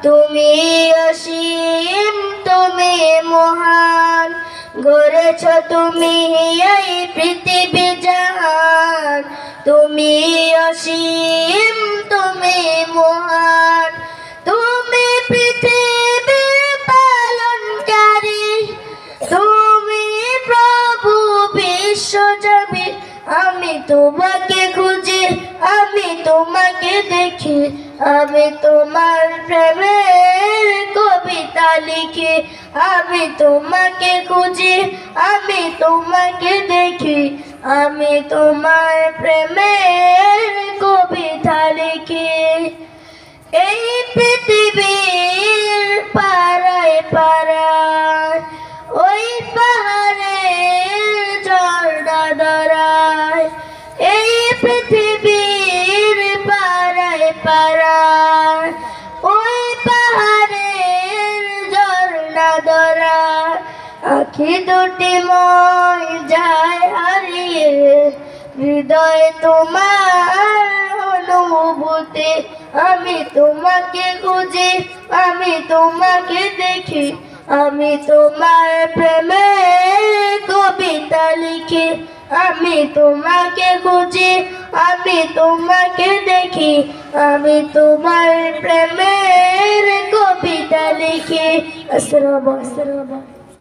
তুমি অসীম, তুমি মহান, গড়েছ তুমি এই পৃথিবী জাহান। তুমি অসীম, তুমি মহান, তুমি পৃথিবীর পালনকারী, তুমি প্রভু বিশ্বজীবী। আমি তোমাকে খুঁজি, আমি তোমাকে দেখি, আমি তোমার প্রেমের কবিতা লিখি। আমি তোমাকে খুঁজি, আমি তোমাকে দেখি, আমি তোমার প্রেমের কবিতা লিখি। এই পৃথিবীর পাড়ায় পাড়ায়, ওই পাহাড়ের ঝর্ণা ধরায়, এই পৃথিবীর পাড়ায় পাড়ায়, ওই পাহাড়ের ঝর্ণা ধরায়, আখি দুটি মই যায় হারিয়ে, হৃদয় তোমার অনুভূতি। আমি তোমাকে খুঁজি, আমি তোমাকে দেখি, আমি তোমার প্রেমের কবিতা লিখি। আমি তোমাকে খুঁজি, আমি তোমাকে দেখি, আমি তোমার প্রেমের কবিতা লিখি। আসসালামু আলাইকুম।